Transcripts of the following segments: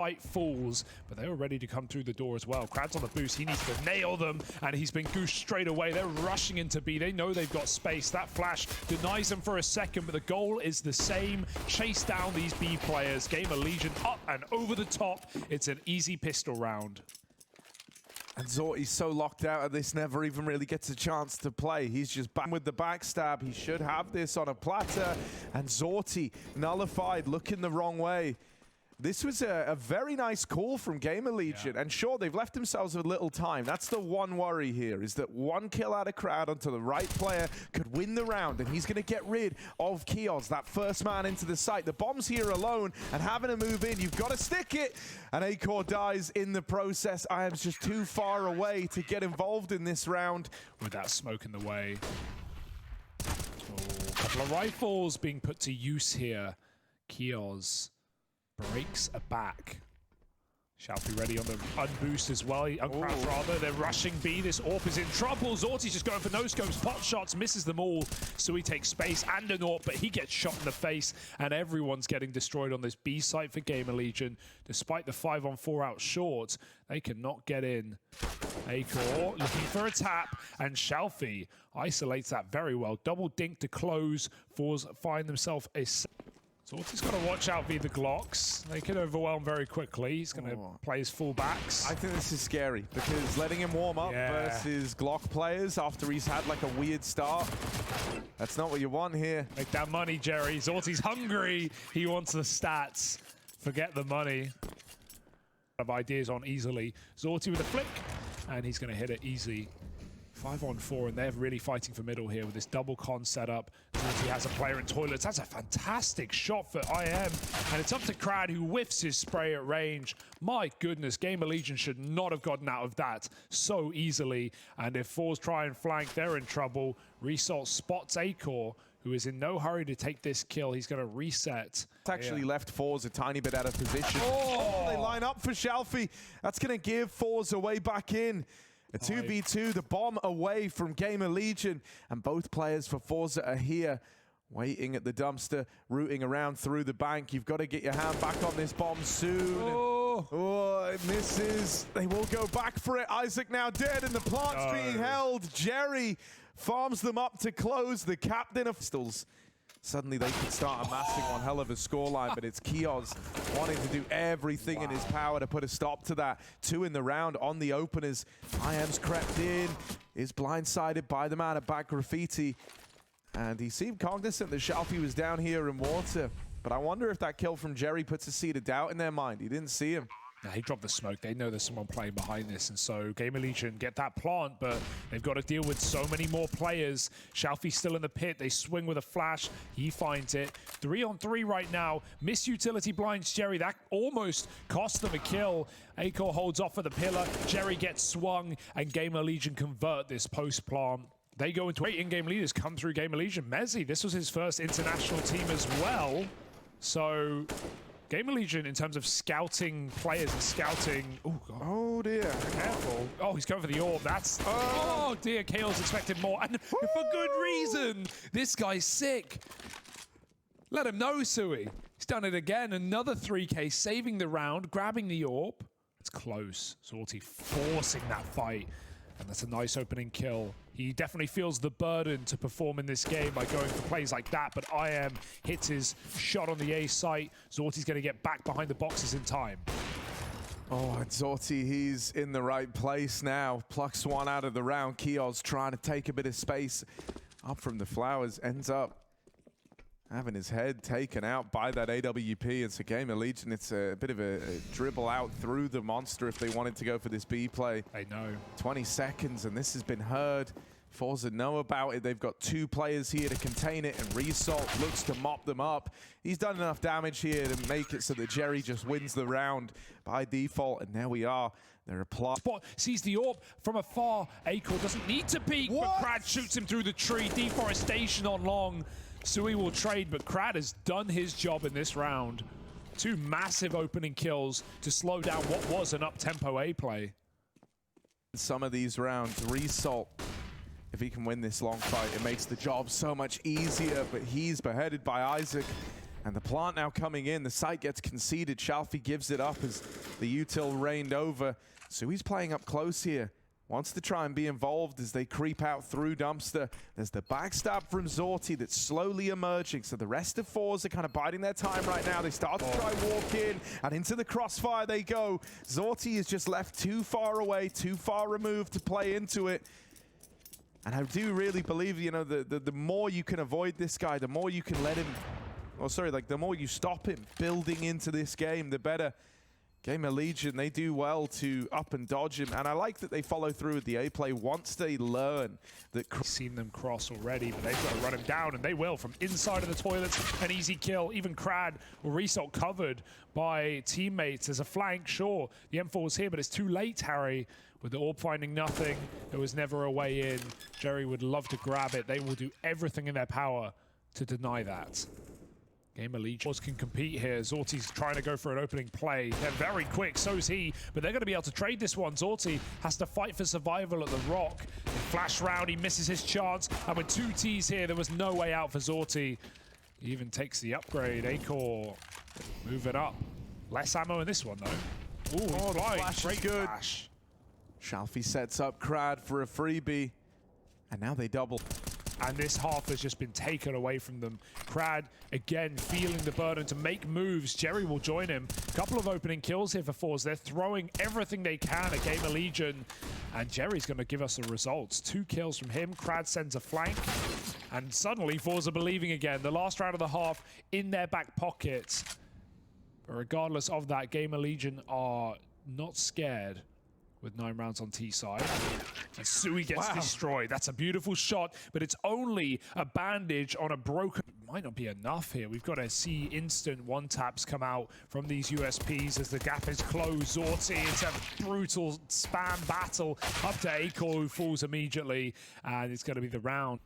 fight fools, but they were ready to come through the door as well. Krad's on the boost, he needs to nail them, and he's been goosed straight away. They're rushing into B, they know they've got space. That flash denies them for a second, but the goal is the same. Chase down these B players. GamerLegion up and over the top. It's an easy pistol round. And Zorty's so locked out of this, never even really gets a chance to play. He's just back with the backstab. He should have this on a platter. And Zorty, nullified, looking the wrong way. This was a very nice call from GamerLegion. Yeah. And sure, they've left themselves a little time. That's the one worry here, is that one kill out of Krad onto the right player could win the round. And he's going to get rid of Kios, that first man into the site. The bomb's here alone, and having to move in, you've got to stick it. And Acor dies in the process. I am just too far away to get involved in this round. With that smoke in the way. Oh, a couple of rifles being put to use here. Kios breaks a back. Shalfie ready on the unboost as well. Uncraft rather. They're rushing B. This AWP is in trouble. Zorty's just going for no scopes. Pot shots, misses them all. So he takes space and an AWP, but he gets shot in the face, and everyone's getting destroyed on this B site for GamerLegion. Despite the 5-on-4 out short, they cannot get in. Acor looking for a tap, and Shalfie isolates that very well. Double dink to close. FORZE find themselves a... Zorty's got to watch out via the Glocks. They can overwhelm very quickly. He's going to play his full backs. I think this is scary because letting him warm up versus Glock players after he's had like a weird start, that's not what you want here. Make that money, Jerry. Zorty's hungry. He wants the stats. Forget the money. Have ideas on easily. Zorty with a flick, and he's going to hit it easy. 5-on-4, and they're really fighting for middle here with this double con setup. Zorty has a player in toilets. That's a fantastic shot for IM, and it's up to Krad, who whiffs his spray at range. My goodness, GamerLegion should not have gotten out of that so easily, and if FORZE try and flank, they're in trouble. Result spots Acor, who is in no hurry to take this kill. He's going to reset. It's actually left FORZE a tiny bit out of position. Oh, they line up for Shalfie. That's going to give FORZE a way back in. A 2v2, the bomb away from GamerLegion, and both players for FORZE are here, waiting at the dumpster, rooting around through the bank. You've got to get your hand back on this bomb soon. Oh, it misses. They will go back for it. Isaac now dead, and the plant's being held. Jerry farms them up to close. The captain of pistols. Suddenly they could start amassing one hell of a scoreline, but it's Kios wanting to do everything in his power to put a stop to that. 2 in the round on the openers. IM's crept in, is blindsided by the man at back graffiti, and he seemed cognizant that Shalfie was down here in water. But I wonder if that kill from Jerry puts a seed of doubt in their mind. He didn't see him. Now, he dropped the smoke. They know there's someone playing behind this, and so GamerLegion get that plant, but they've got to deal with so many more players. Shalfie's still in the pit. They swing with a flash. He finds it. 3-on-3 right now. Miss-utility blinds Jerry. That almost cost them a kill. Acor holds off of the pillar. Jerry gets swung, and GamerLegion convert this post-plant. They go into 8 in-game leaders come through GamerLegion. Mezzi, this was his first international team as well. So GamerLegion, in terms of scouting players and scouting... Oh, God. Oh, dear. Careful. Oh, he's going for the AWP. That's... Oh, dear. KO's expected more. And for good reason. This guy's sick. Let him know, Sui. He's done it again. Another 3K, saving the round, grabbing the AWP. It's close. Zorty forcing that fight. And that's a nice opening kill. He definitely feels the burden to perform in this game by going for plays like that, but IM hits his shot on the A site. Zorty's going to get back behind the boxes in time. Oh, and Zorty, he's in the right place now. Plucks one out of the round. Kios trying to take a bit of space up from the flowers. Ends up having his head taken out by that AWP. It's a GamerLegion. It's a bit of a dribble out through the monster if they wanted to go for this B play. I know. 20 seconds, and this has been heard. FORZE know about it. They've got 2 players here to contain it, and Result looks to mop them up. He's done enough damage here to make it so that Jerry just wins the round by default, and there we are. They're applied. Spot sees the AWP from afar. Acor doesn't need to peek, but Krad shoots him through the tree. Deforestation on long. Sui will trade, but Krad has done his job in this round. 2 massive opening kills to slow down what was an up-tempo A play. Some of these rounds, Result, if he can win this long fight, it makes the job so much easier, but he's beheaded by Isaac. And the plant now coming in, the site gets conceded. Shalfie gives it up as the util reigned over. So he's playing up close here. Wants to try and be involved as they creep out through Dumpster. There's the backstab from Zorti that's slowly emerging. So the rest of FORZE are kind of biding their time right now. They start to try walk in, and into the crossfire they go. Zorti is just left too far away, too far removed to play into it. And I do really believe, you know, the more you can avoid this guy, the more you can let him, the more you stop him building into this game, the better. GamerLegion, they do well to up and dodge him, and I like that they follow through with the A play once they learn that. Seen them cross already, but they've got to run him down, and they will from inside of the toilets. An easy kill. Even Crad or Result covered by teammates. There's a flank, sure. The M4 was here, but it's too late, Harry. With the orb finding nothing, there was never a way in. Jerry would love to grab it. They will do everything in their power to deny that. GamerLegion can compete here. Zorti's trying to go for an opening play. They're very quick, so's he, but they're going to be able to trade this one. Zorti has to fight for survival at the rock. Flash round, he misses his chance, and with 2 Ts here, there was no way out for Zorti. He even takes the upgrade. Acor moving up. Less ammo in this one, though. Ooh, the flash is good. Flash. Shalfie sets up Crad for a freebie, and now they double. And this half has just been taken away from them. Crad, again, feeling the burden to make moves. Jerry will join him. A couple of opening kills here for FORZE. They're throwing everything they can at GamerLegion. And Jerry's going to give us the results. 2 kills from him. Crad sends a flank. And suddenly, FORZE are believing again. The last round of the half in their back pocket. But regardless of that, GamerLegion are not scared with 9 rounds on T side. And Sui gets destroyed. That's a beautiful shot, but it's only a bandage on a broken... Might not be enough here. We've got to see instant one-taps come out from these USPs as the gap is closed. Zorti, it's a brutal spam battle up to Acor, who falls immediately, and it's going to be the round.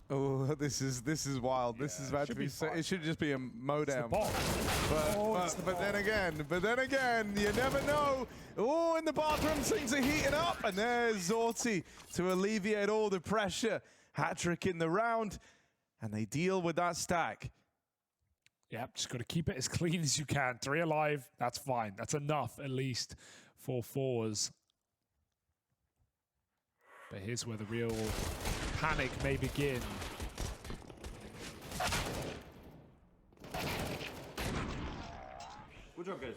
Oh, this is wild. Yeah, this is about to be. It should just be a modem. But then again, you never know. Oh, in the bathroom, things are heating up, and there's Zorti to alleviate all the pressure. Hat-trick in the round, and they deal with that stack. Yep, just got to keep it as clean as you can. 3 alive, that's fine. That's enough, at least, for FORZE. But here's where the real panic may begin. Good job, guys.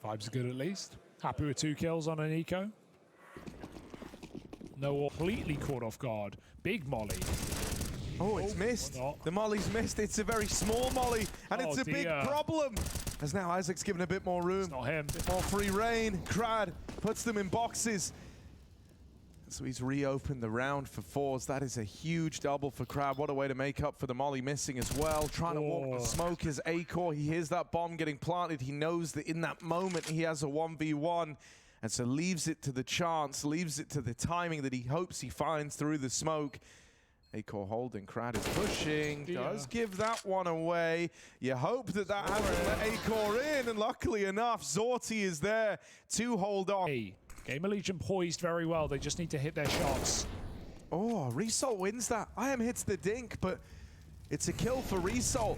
Vibes are good at least. Happy with 2 kills on an eco. No, completely caught off guard. Big molly. Oh, it's missed. The molly's missed. It's a very small molly, and it's a big problem. As now Isaac's given a bit more room. It's not him. A bit more free reign. Crad puts them in boxes. So he's reopened the round for FORZE. That is a huge double for Crab. What a way to make up for the molly missing as well. Trying to walk the smoke as Acor. He hears that bomb getting planted. He knows that in that moment he has a 1v1. And so leaves it to the chance, leaves it to the timing that he hopes he finds through the smoke. Acor holding, Crad is pushing, does give that one away. You hope that that hasn't let Acor in, and luckily enough, Zorti is there to hold on. Hey. GamerLegion poised very well. They just need to hit their shots. Oh, Result wins that. IAM hits the dink, but it's a kill for Result.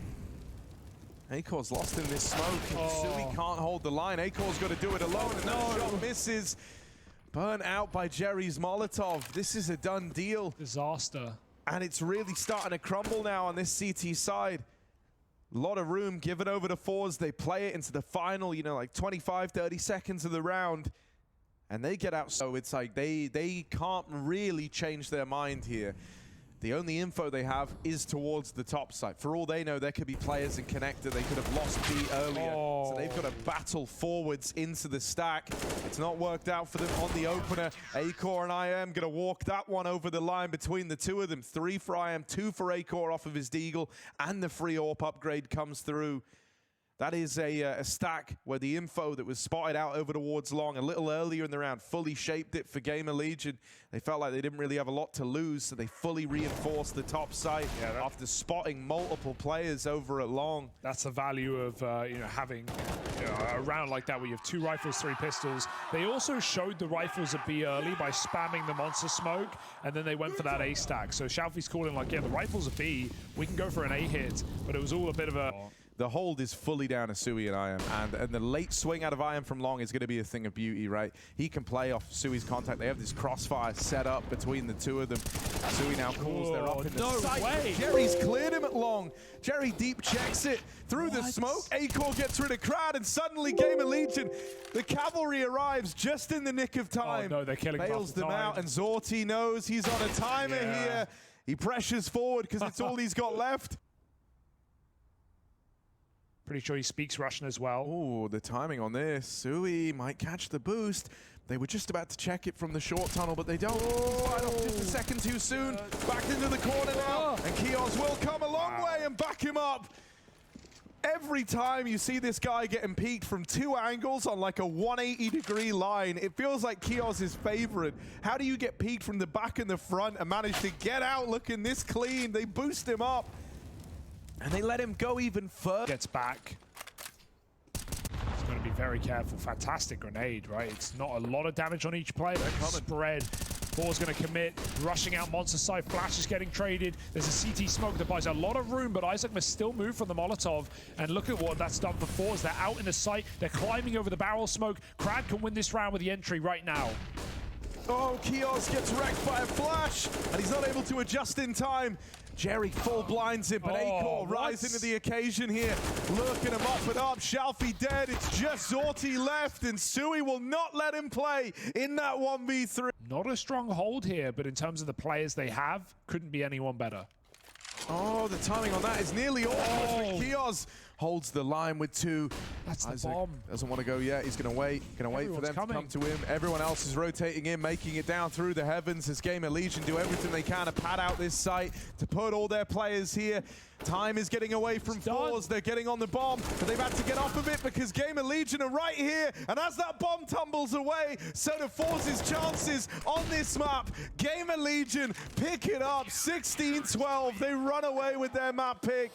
Acor's lost in this smoke, and Sui can't hold the line. Acor's got to do it alone, and that shot misses. Burnt out by Jerry's Molotov. This is a done deal. Disaster. And it's really starting to crumble now on this CT side. A lot of room given over to FORZE. They play it into the final, you know, like 25, 30 seconds of the round. And they get out, so it's like they can't really change their mind here. The only info they have is towards the top side. For all they know, there could be players in connector. They could have lost B earlier. So they've got to battle forwards into the stack. It's not worked out for them on the opener. Acor and IAM going to walk that one over the line between the 2 of them. 3 for IAM, 2 for Acor off of his Deagle, and the free AWP upgrade comes through. That is a stack where the info that was spotted out over towards long a little earlier in the round fully shaped it for GamerLegion. They felt like they didn't really have a lot to lose, so they fully reinforced the top site after spotting multiple players over at long. That's the value of having a round like that where you have 2 rifles, 3 pistols. They also showed the rifles at B early by spamming the monster smoke, and then they went for that A stack. So Shalfie's calling like, yeah, the rifles at B, we can go for an A hit, but it was all a bit of a... The hold is fully down to Sui and IAM, and the late swing out of IAM from long is going to be a thing of beauty, right? He can play off Sui's contact. They have this crossfire set up between the two of them. Sui now calls they're up in the sight. Way. Jerry's cleared him at long. Jerry deep checks it through the smoke. A-Core gets rid of crowd, and suddenly GamerLegion, the cavalry arrives just in the nick of time. Oh no, they're killing Bails them out, and Zorti knows he's on a timer here. He pressures forward because it's all he's got left. Pretty sure he speaks Russian as well. Oh, the timing on this. Sui might catch the boost. They were just about to check it from the short tunnel, but they don't. Slide off just a second too soon. Back into the corner now. And Kios will come a long way and back him up. Every time you see this guy getting peeked from 2 angles on like a 180-degree line, it feels like Kios is favorite. How do you get peeked from the back and the front and manage to get out looking this clean? They boost him up. And they let him go even further. Gets back. He's going to be very careful. Fantastic grenade, right? It's not a lot of damage on each player. Spread. FORZE going to commit. Rushing out monster side. Flash is getting traded. There's a CT smoke that buys a lot of room, but Isaac must still move from the Molotov. And look at what that's done for FORZE. They're out in the site. They're climbing over the barrel smoke. Crad can win this round with the entry right now. Oh, Kios gets wrecked by a flash, and he's not able to adjust in time. Jerry full blinds him, but A-Core rising to the occasion here. Looking him up and up. Shalfie dead. It's just Zorti left, and Sui will not let him play in that 1v3. Not a strong hold here, but in terms of the players they have, couldn't be anyone better. Oh, the timing on that is nearly awful. Kios holds the line with 2. That's the Isaac bomb. Doesn't want to go yet. He's going to wait. Going to wait for them to come to him. Everyone else is rotating in, making it down through the heavens as GamerLegion do everything they can to pad out this site, to put all their players here. Time is getting away from FORZE. They're getting on the bomb, but they've had to get off of it because GamerLegion are right here. And as that bomb tumbles away, so do FORZE's chances on this map. GamerLegion pick it up, 16-12. They run away with their map pick.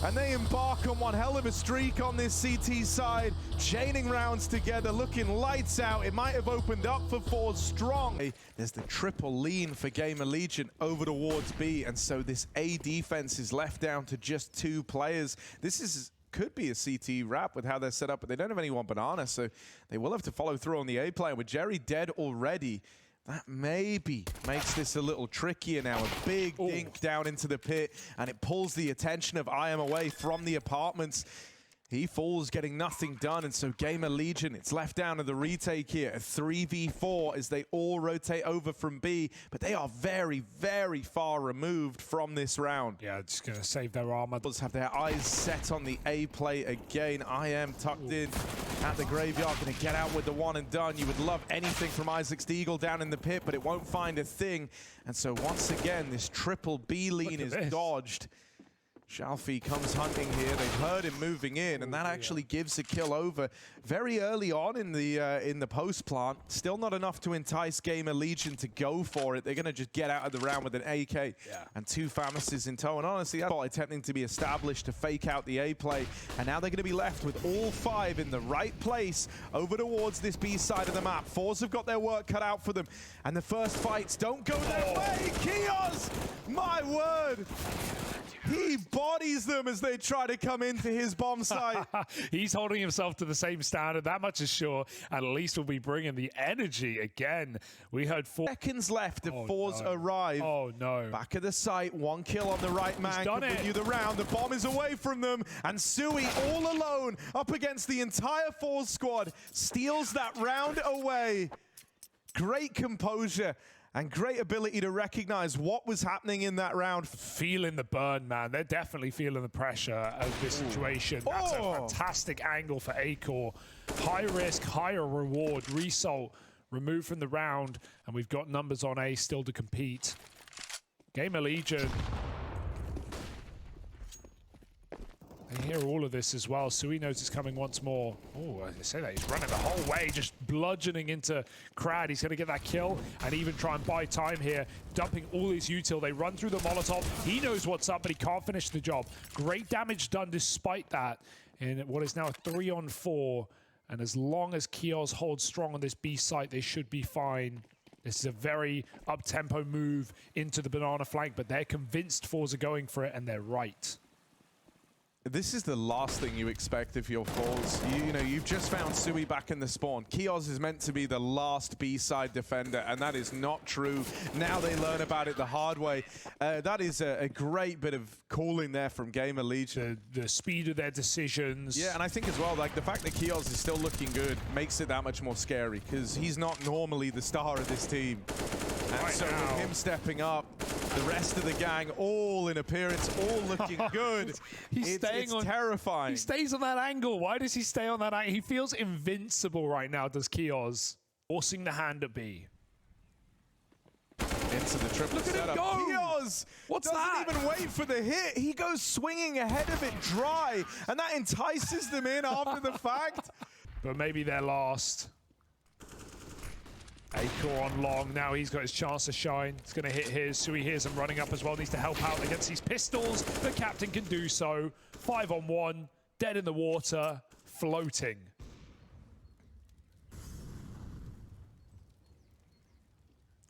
And they embark on one hell of a streak on this CT side, chaining rounds together, looking lights out. It might have opened up for FORZE strong. There's the triple lean for GamerLegion over towards B, and so this A defense is left down to just 2 players. This could be a CT wrap with how they're set up, but they don't have anyone banana, so they will have to follow through on the A player. With Jerry dead already, that maybe makes this a little trickier now. A big dink down into the pit, and it pulls the attention of IAM away from the apartments. He falls, getting nothing done, and so GamerLegion, it's left down to the retake here. A 3v4 as they all rotate over from B, but they are very, very far removed from this round. Yeah, just going to save their armor. Have their eyes set on the A play again. IAM tucked in at the graveyard, going to get out with the one and done. You would love anything from Isaac's Deagle down in the pit, but it won't find a thing. And so once again, this triple B lean is dodged. Shalfie comes hunting here. They've heard him moving in, and that actually gives a kill over very early on in the post plant. Still not enough to entice GamerLegion to go for it. They're going to just get out of the round with an AK and 2 Famises in tow. And honestly, that's attempting to be established to fake out the A play. And now they're going to be left with all 5 in the right place over towards this B side of the map. FORZE have got their work cut out for them, and the first fights don't go their way. Kios, my word. He bodies them as they try to come into his bomb site. He's holding himself to the same standard, that much is sure. At least we'll be bringing the energy again. We heard 4 seconds left if FORZE arrive. Oh no. Back of the site, 1 kill on the right man. Continue the round. The bomb is away from them, and Sui all alone up against the entire FORZE squad steals that round away. Great composure and great ability to recognize what was happening in that round. Feeling the burn, man. They're definitely feeling the pressure of this situation. That's a fantastic angle for A-Core. High risk, higher reward. Result removed from the round, and we've got numbers on A still to compete. GamerLegion. You hear all of this as well. Sui knows it's coming once more. Oh, I say that. He's running the whole way, just bludgeoning into Crad. He's going to get that kill and even try and buy time here, dumping all his util. They run through the Molotov. He knows what's up, but he can't finish the job. Great damage done despite that in what is now a 3-on-4. And as long as Kios holds strong on this B site, they should be fine. This is a very up-tempo move into the banana flank, but they're convinced FORZE are going for it, and they're right. This is the last thing you expect if you're FORZE. You know, you've just found Sui back in the spawn. Kios is meant to be the last B-side defender, and that is not true. Now they learn about it the hard way. That is a great bit of calling there from GamerLegion. The speed of their decisions. Yeah, and I think as well, like the fact that Kios is still looking good makes it that much more scary, because he's not normally the star of this team. And Right so now, with him stepping up, the rest of the gang all in appearance, all looking good. It's terrifying. He stays on that angle. Why does he stay on that angle? He feels invincible right now, does Kios. Forcing the hand at B. Into the triple Look at setup. him go! Kios What's doesn't that? even wait for the hit. He goes swinging ahead of it dry, and that entices them in after the fact. But maybe they're last. Acor on long. Now he's got his chance to shine. He's going to hit his. Sui hears him running up as well. Needs to help out against these pistols. The captain can do so. 5-on-1. Dead in the water. Floating.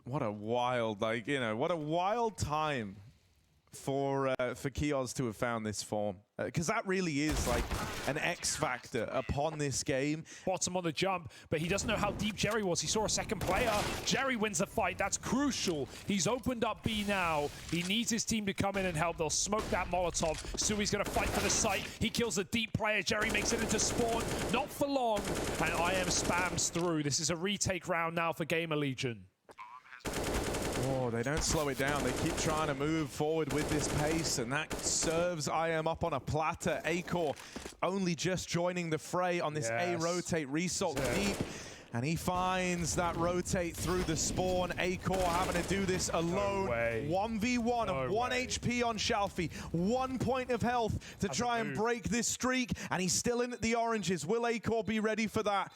What a wild, like, you know, what a wild time for Kios to have found this form. Because that really is like an X factor upon this game. Bottom on the jump, but he doesn't know how deep Jerry was. He saw a second player. Jerry wins the fight. That's crucial. He's opened up B now. He needs his team to come in and help. They'll smoke that Molotov. Sui's going to fight for the site. He kills the deep player. Jerry makes it into spawn. Not for long. And IM spams through. This is a retake round now for GamerLegion. Oh, they don't slow it down. They keep trying to move forward with this pace, and that serves IM up on a platter. Acor only just joining the fray on this A rotate, result deep. And he finds that rotate through the spawn. Acor having to do this alone. 1v1 of 1 HP on Shalfie. 1 point of health to try and break this streak. And he's still in at the oranges. Will Acor be ready for that?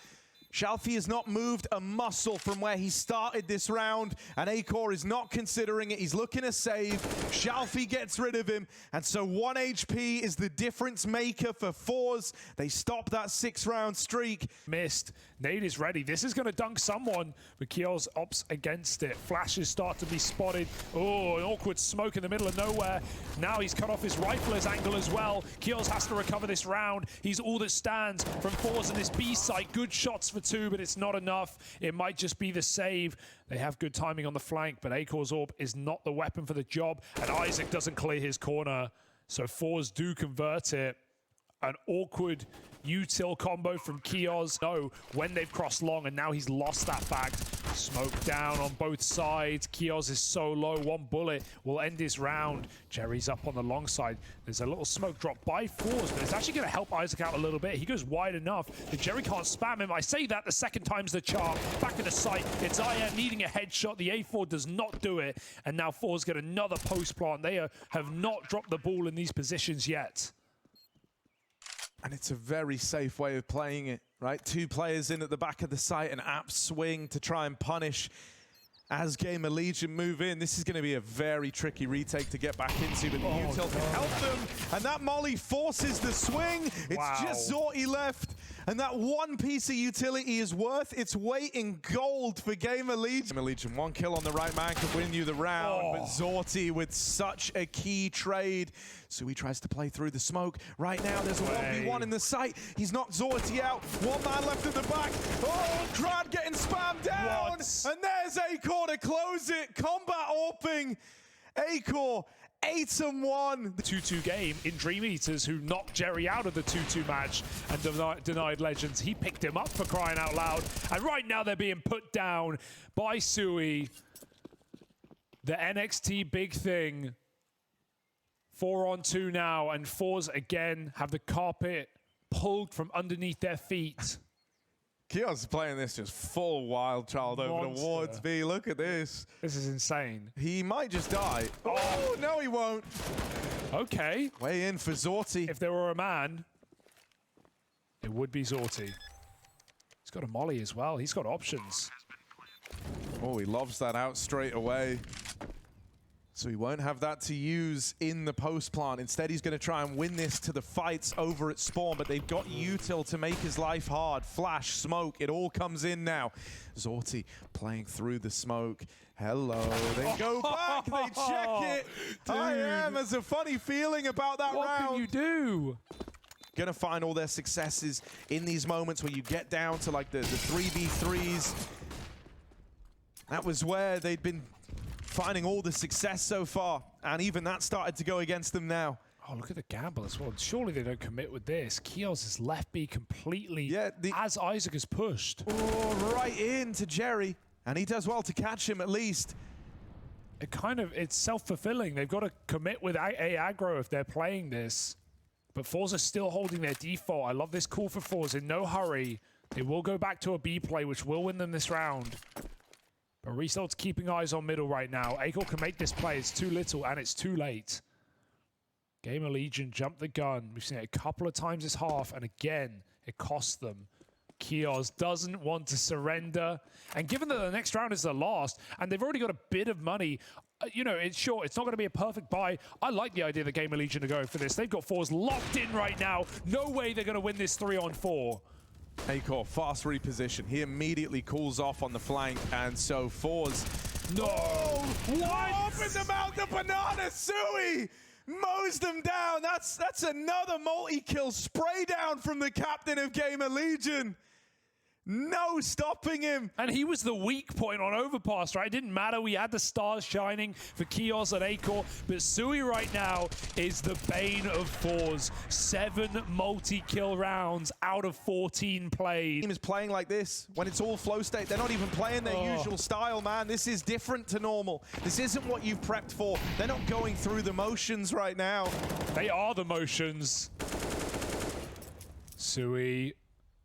Shalfie has not moved a muscle from where he started this round, and Acor is not considering it. He's looking to save. Shalfie gets rid of him, and so 1 HP is the difference maker for FORZE. They stop that 6-round streak. Missed. Nade is ready. This is going to dunk someone, but Kios opts against it. Flashes start to be spotted. Oh, an awkward smoke in the middle of nowhere. Now he's cut off his rifler's angle as well. Kios has to recover this round. He's all that stands from FORZE in this B site. Good shots for 2, but it's not enough. It might just be the save. They have good timing on the flank, but Acor's Orb is not the weapon for the job, and Isaac doesn't clear his corner, so FORZE do convert it. An awkward util combo from Kios. No, when they've crossed long, and now he's lost that fact. Smoke down on both sides. Kios is so low. 1 bullet will end his round. Jerry's up on the long side. There's a little smoke drop by FORZE, but it's actually going to help Isaac out a little bit. He goes wide enough that Jerry can't spam him. I say that the second time's the charm. Back in the site. It's IM needing a headshot. The A4 does not do it. And now FORZE get another post plant. They have not dropped the ball in these positions yet. And it's a very safe way of playing it, right? 2 players in at the back of the site, an apt swing to try and punish as GamerLegion move in. This is going to be a very tricky retake to get back into, but the util can help them. And that molly forces the swing. It's just Zorti left. And that 1 piece of utility is worth its weight in gold for GamerLegion. GamerLegion, 1 kill on the right man could win you the round, but Zorti with such a key trade. So he tries to play through the smoke. Right now, there's a 1v1 in the site. He's knocked Zorti out. 1 man left at the back. Oh, Crad getting spammed down. And there's Acor to close it. Combat AWPing. Acor 8-1. The 2-2 game in Dream Eaters, who knocked Jerry out of the 2-2 match and denied Legends. He picked him up for crying out loud. And right now they're being put down by Sui. The NXT big thing. 4-on-2 now, and FORZE again have the carpet pulled from underneath their feet. Kios is playing this just full wild child over towards B. Look at this. This is insane. He might just die. Oh, no, he won't. Okay. Way in for Zorti. If there were a man, it would be Zorti. He's got a molly as well. He's got options. Oh, he lobs that out straight away. So he won't have that to use in the post plant. Instead, he's going to try and win this to the fights over at spawn, but they've got util to make his life hard. Flash, smoke, it all comes in now. Zorti playing through the smoke. Hello, they go back, they check it. Dude. IM has a funny feeling about that What round. can you do? Gonna find all their successes in these moments where you get down to like the 3v3s. That was where they'd been finding all the success so far, and even that started to go against them now. Oh, look at the gamble as well. Surely they don't commit with this. Kios has left B completely as Isaac has pushed. Oh, right into Jerry, and he does well to catch him at least. It's self-fulfilling. They've got to commit with A aggro if they're playing this. But FORZE are still holding their default. I love this call for FORZE. In no hurry. They will go back to a B play, which will win them this round. But Resalt's keeping eyes on middle right now. Acor can make this play. It's too little, and it's too late. GamerLegion jumped the gun. We've seen it a couple of times this half, and again, it cost them. Kios doesn't want to surrender. And given that the next round is the last, and they've already got a bit of money, you know, it's sure, it's not going to be a perfect buy. I like the idea that GamerLegion are going for this. They've got FORZE locked in right now. No way they're going to win this 3-on-4. Acor, fast reposition. He immediately calls off on the flank, and so FORZE. No! What? Open them out the banana, Sui! Mows them down. That's another multi-kill spray down from the captain of GamerLegion. No stopping him. And he was the weak point on Overpass, right? It didn't matter. We had the stars shining for Kios and Acor. But Sui right now is the bane of FORZE. 7 multi-kill rounds out of 14 played. Team is playing like this. When it's all flow state, they're not even playing their usual style, man. This is different to normal. This isn't what you've prepped for. They're not going through the motions right now. They are the motions. Sui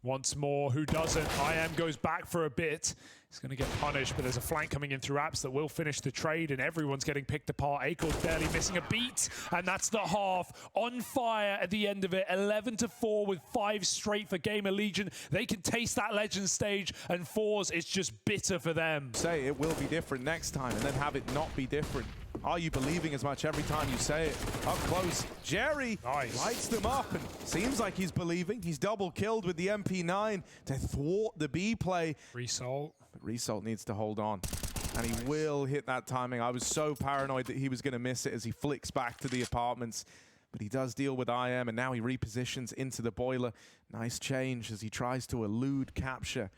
once more, who doesn't? IM goes back for a bit. He's going to get punished, but there's a flank coming in through apps that will finish the trade, and everyone's getting picked apart. Acor's barely missing a beat, and that's the half. On fire at the end of it. 11-4 with 5 straight for GamerLegion. They can taste that legend stage, and FORZE is just bitter for them. Say it will be different next time, and then have it not be different. Are you believing as much every time you say it? Up close, Jerry lights them up, and seems like he's believing. He's double killed with the MP9 to thwart the B play. Result. Result needs to hold on, and he will hit that timing. I was so paranoid that he was going to miss it as he flicks back to the apartments, but he does deal with IM, and now he repositions into the boiler. Nice change as he tries to elude capture.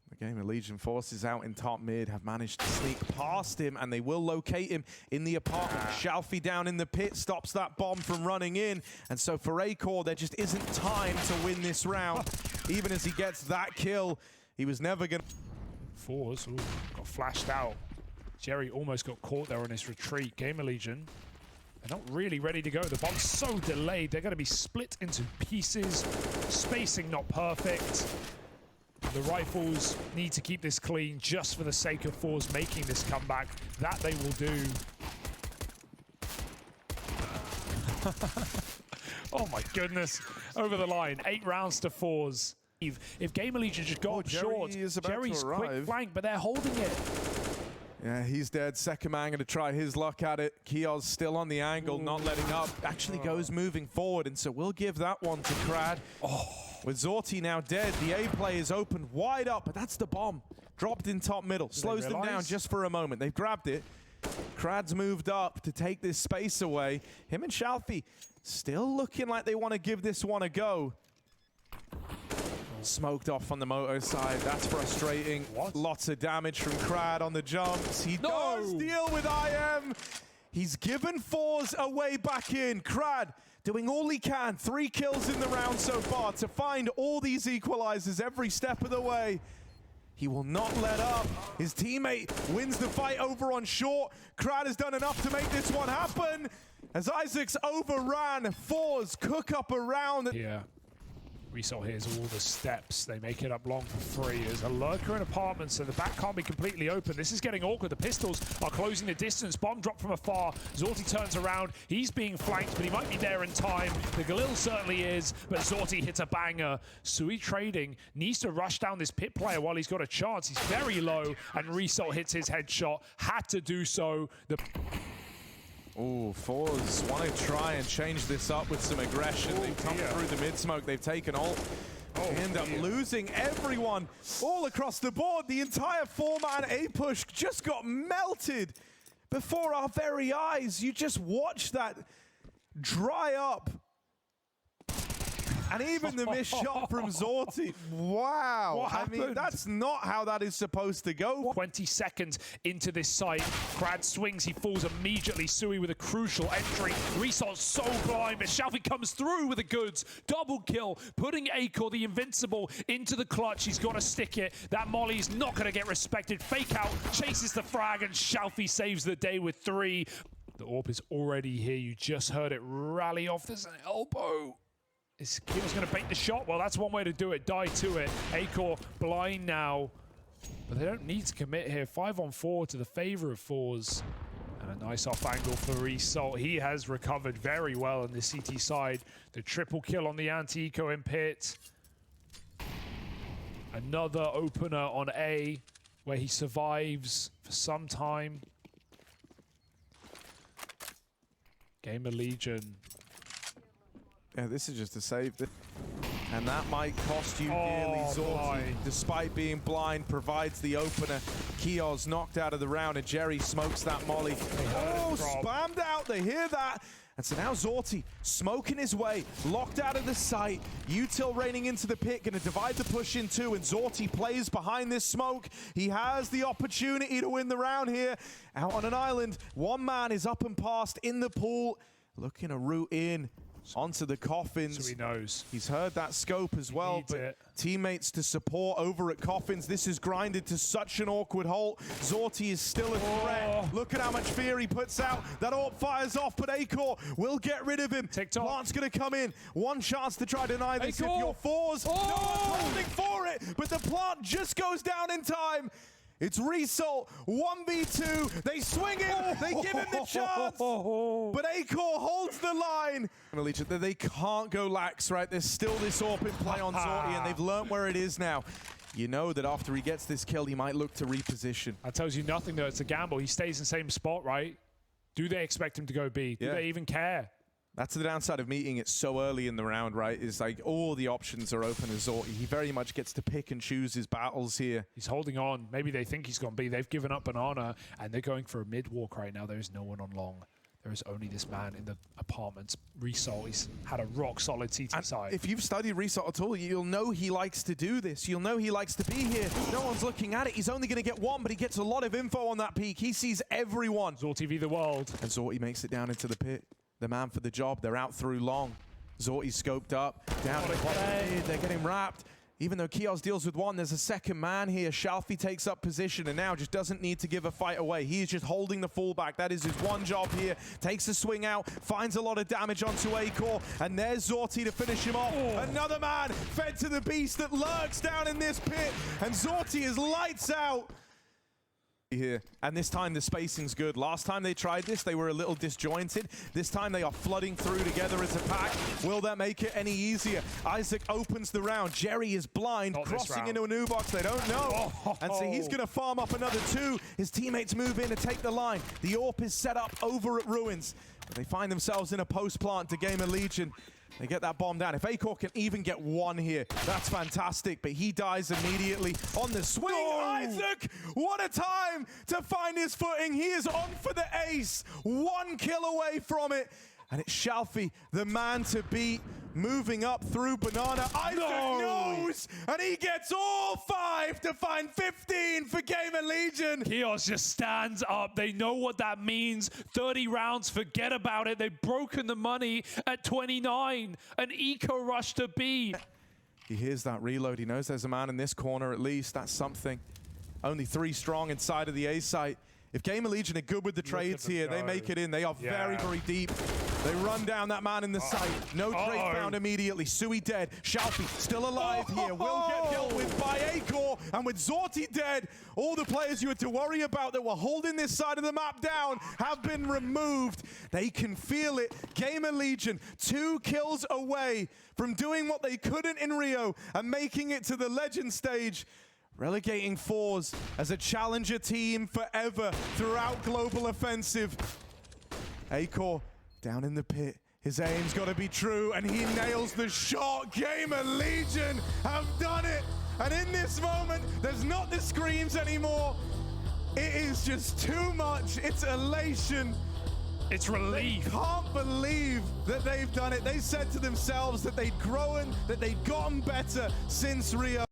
The GamerLegion forces out in top mid have managed to sneak past him, and they will locate him in the apartment. Shalfie down in the pit stops that bomb from running in, and so for Acor, there just isn't time to win this round. Even as he gets that kill, he was never going to... FORZE got flashed out. Jerry almost got caught there on his retreat. GamerLegion, they're not really ready to go. The bomb's so delayed. They're going to be split into pieces. Spacing not perfect. The rifles need to keep this clean just for the sake of FORZE making this comeback. That they will do. Oh my goodness. Over the line. 8 rounds to FORZE. If GamerLegion just go up short, Jerry's quick flank, but they're holding it. Yeah, he's dead. Second man going to try his luck at it. Kios still on the angle, not letting up. Actually goes moving forward, and so we'll give that one to Krad. With Zorti now dead, the A play is opened wide up, but that's the bomb. Dropped in top middle. Slows them down just for a moment. They've grabbed it. Krad's moved up to take this space away. Him and Shalfie still looking like they want to give this one a go. Smoked off on the moto side. That's frustrating. Lots of damage from Krad on the jumps. He does deal with IM. He's given FORZE a way back in. Krad doing all he can. 3 kills in the round so far to find all these equalizers every step of the way. He will not let up. His teammate wins the fight over on short. Krad has done enough to make this one happen. As Isaac's overran, FORZE cook up a round. Yeah. Result here's all the steps. They make it up long for free. There's a lurker in apartments, so the back can't be completely open. This is getting awkward. The pistols are closing the distance. Bomb drop from afar. Zorti turns around. He's being flanked, but he might be there in time. The Galil certainly is, but Zorti hits a banger. Sui Trading needs to rush down this pit player while he's got a chance. He's very low, and Result hits his headshot. Had to do so. Ooh, FORZE want to try and change this up with some aggression. They've come through the mid-smoke. They've taken ult. They end up losing everyone all across the board. The entire 4-man A-push just got melted before our very eyes. You just watch that dry up. And even the missed shot from Zorti. Wow. What happened? I mean, that's not how that is supposed to go. 20 seconds into this site. Krad swings, he falls immediately. Sui with a crucial entry. Resalt's so blind, but Shalfie comes through with the goods. Double kill, putting Acor, the invincible, into the clutch. He's got to stick it. That Molly's not going to get respected. Fake out, chases the frag, and Shalfie saves the day with 3. The AWP is already here. You just heard it rally off. There's an elbow. Is Keel's going to bait the shot? Well, that's one way to do it. Die to it. Acor blind now. But they don't need to commit here. 5-on-4 to the favor of FORZE. And a nice off angle for Result. He has recovered very well on the CT side. The triple kill on the anti-eco in pit. Another opener on A, where he survives for some time. GamerLegion. Yeah, this is just a save. And that might cost you dearly. Zorti, despite being blind, provides the opener. Kios knocked out of the round, and Jerry smokes that molly. Oh, spammed out. They hear that. And so now Zorti smoking his way, locked out of the sight. Util raining into the pit, going to divide the push in two, and Zorti plays behind this smoke. He has the opportunity to win the round here. Out on an island, one man is up and past in the pool, looking to root in onto the coffins. So he knows. He's heard that scope as well, but teammates to support over at coffins. This is grinded to such an awkward halt. Zorti is still a threat. Look at how much fear he puts out. That AWP fires off, but Acor will get rid of him. TikTok. Plant's going to come in. One chance to try to deny this if you're FORZE. No one's planting for it, but the plant just goes down in time. It's Result, 1v2, they swing it, they give him the chance, but Acor holds the line. They can't go lax, right? There's still this AWP in play on Zorti, and they've learned where it is now. You know that after he gets this kill, he might look to reposition. That tells you nothing, though. It's a gamble. He stays in the same spot, right? Do they expect him to go B? Do they even care? That's the downside of meeting it so early in the round, right? Is like all the options are open as Zorti. He very much gets to pick and choose his battles here. He's holding on. Maybe they think he's gone B. They've given up Banana, and they're going for a mid-walk right now. There is no one on long. There is only this man in the apartments. Result, he's had a rock-solid CT side. If you've studied Result at all, you'll know he likes to do this. You'll know he likes to be here. No one's looking at it. He's only going to get one, but he gets a lot of info on that peak. He sees everyone. Zorti v the world. And Zorti makes it down into the pit. The man for the job. They're out through long. Zorti's scoped up. Down the bottom. They're getting wrapped. Even though Kios deals with one, there's a second man here. Shalfie takes up position and now just doesn't need to give a fight away. He is just holding the fullback. That is his one job here. Takes a swing out, finds a lot of damage onto Acor, and there's Zorti to finish him off. Another man fed to the beast that lurks down in this pit, and Zorti is lights out. Here. And this time the spacing's good. Last time they tried this, they were a little disjointed. This time they are flooding through together as a pack. Will that make it any easier? Isaac opens the round. Jerry is blind, crossing into a new box. They don't know. And so he's going to farm up another 2. His teammates move in to take the line. The AWP is set up over at Ruins. But they find themselves in a post-plant to GamerLegion. They get that bomb down. If Acor can even get one here, that's fantastic. But he dies immediately on the swing. Isaac, what a time to find his footing. He is on for the ace. 1 kill away from it. And it's Shalfie, the man to beat, moving up through Banana. Isaac knows, and he gets all 5 to find 15 for GamerLegion. Kios just stands up. They know what that means. 30 rounds, forget about it. They've broken the money at 29. An eco rush to B. He hears that reload. He knows there's a man in this corner at least. That's something. Only 3 strong inside of the A site. If GamerLegion are good with the trades them here, they go. make it in. They are very, very deep. They run down that man in the site. No trade found immediately. Sui dead. Shalfie still alive here. Will get dealt with by Acor. And with Zorti dead, all the players you had to worry about that were holding this side of the map down have been removed. They can feel it. GamerLegion 2 kills away from doing what they couldn't in Rio and making it to the Legend stage. Relegating FORZE as a challenger team forever throughout Global Offensive. Acor down in the pit. His aim's got to be true, and he nails the shot. GamerLegion have done it. And in this moment, there's not the screams anymore. It is just too much. It's elation. It's relief. They can't believe that they've done it. They said to themselves that they'd grown, that they'd gotten better since Rio.